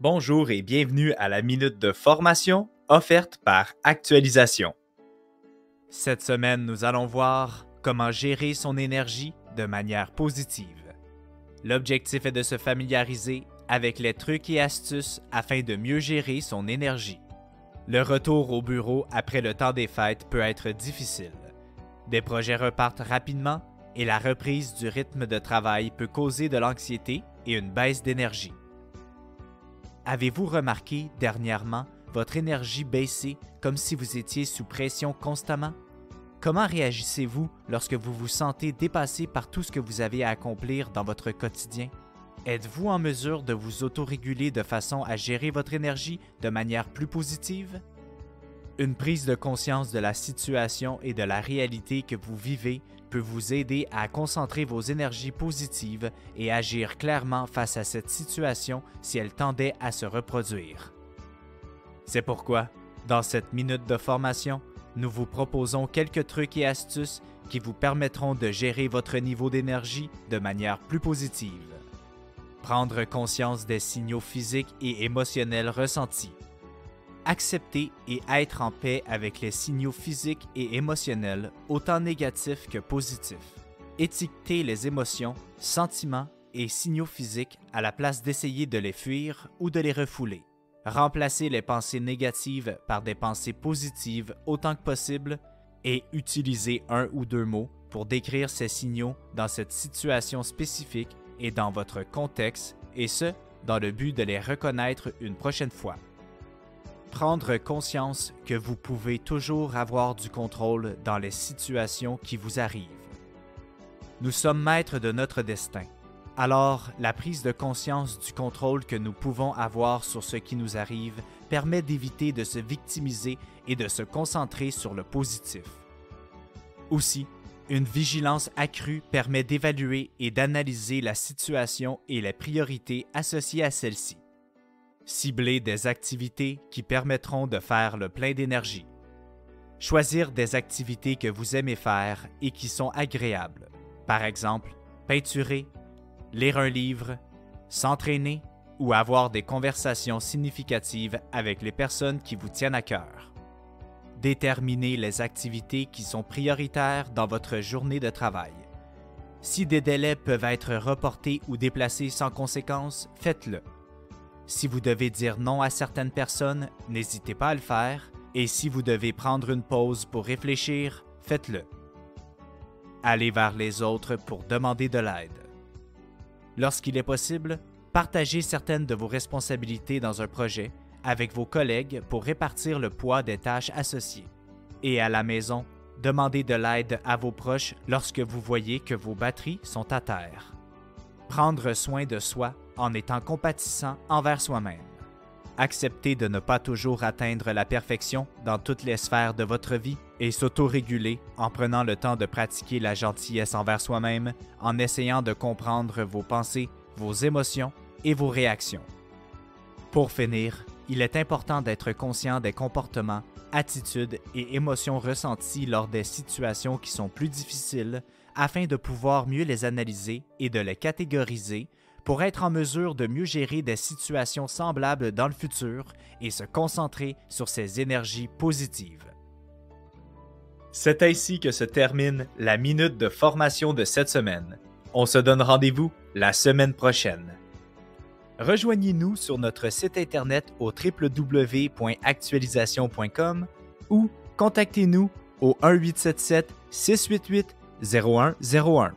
Bonjour et bienvenue à la minute de formation offerte par Actualisation. Cette semaine, nous allons voir comment gérer son énergie de manière positive. L'objectif est de se familiariser avec les trucs et astuces afin de mieux gérer son énergie. Le retour au bureau après le temps des fêtes peut être difficile. Des projets repartent rapidement et la reprise du rythme de travail peut causer de l'anxiété et une baisse d'énergie. Avez-vous remarqué dernièrement votre énergie baisser comme si vous étiez sous pression constamment? Comment réagissez-vous lorsque vous vous sentez dépassé par tout ce que vous avez à accomplir dans votre quotidien? Êtes-vous en mesure de vous autoréguler de façon à gérer votre énergie de manière plus positive? Une prise de conscience de la situation et de la réalité que vous vivez peut vous aider à concentrer vos énergies positives et agir clairement face à cette situation si elle tendait à se reproduire. C'est pourquoi, dans cette minute de formation, nous vous proposons quelques trucs et astuces qui vous permettront de gérer votre niveau d'énergie de manière plus positive. Prendre conscience des signaux physiques et émotionnels ressentis. Accepter et être en paix avec les signaux physiques et émotionnels, autant négatifs que positifs. Étiqueter les émotions, sentiments et signaux physiques à la place d'essayer de les fuir ou de les refouler. Remplacer les pensées négatives par des pensées positives autant que possible et utiliser un ou deux mots pour décrire ces signaux dans cette situation spécifique et dans votre contexte, et ce, dans le but de les reconnaître une prochaine fois. Prendre conscience que vous pouvez toujours avoir du contrôle dans les situations qui vous arrivent. Nous sommes maîtres de notre destin. Alors, la prise de conscience du contrôle que nous pouvons avoir sur ce qui nous arrive permet d'éviter de se victimiser et de se concentrer sur le positif. Aussi, une vigilance accrue permet d'évaluer et d'analyser la situation et les priorités associées à celle-ci. Cibler des activités qui permettront de faire le plein d'énergie. Choisir des activités que vous aimez faire et qui sont agréables. Par exemple, peinturer, lire un livre, s'entraîner ou avoir des conversations significatives avec les personnes qui vous tiennent à cœur. Déterminer les activités qui sont prioritaires dans votre journée de travail. Si des délais peuvent être reportés ou déplacés sans conséquence, faites-le. Si vous devez dire non à certaines personnes, n'hésitez pas à le faire, et si vous devez prendre une pause pour réfléchir, faites-le. Allez vers les autres pour demander de l'aide. Lorsqu'il est possible, partagez certaines de vos responsabilités dans un projet avec vos collègues pour répartir le poids des tâches associées. Et à la maison, demandez de l'aide à vos proches lorsque vous voyez que vos batteries sont à terre. Prendre soin de soi en étant compatissant envers soi-même. Accepter de ne pas toujours atteindre la perfection dans toutes les sphères de votre vie et s'autoréguler en prenant le temps de pratiquer la gentillesse envers soi-même, en essayant de comprendre vos pensées, vos émotions et vos réactions. Pour finir, il est important d'être conscient des comportements, attitudes et émotions ressenties lors des situations qui sont plus difficiles afin de pouvoir mieux les analyser et de les catégoriser pour être en mesure de mieux gérer des situations semblables dans le futur et se concentrer sur ses énergies positives. C'est ainsi que se termine la minute de formation de cette semaine. On se donne rendez-vous la semaine prochaine. Rejoignez-nous sur notre site internet au www.actualisation.com ou contactez-nous au 1-877-688-0101.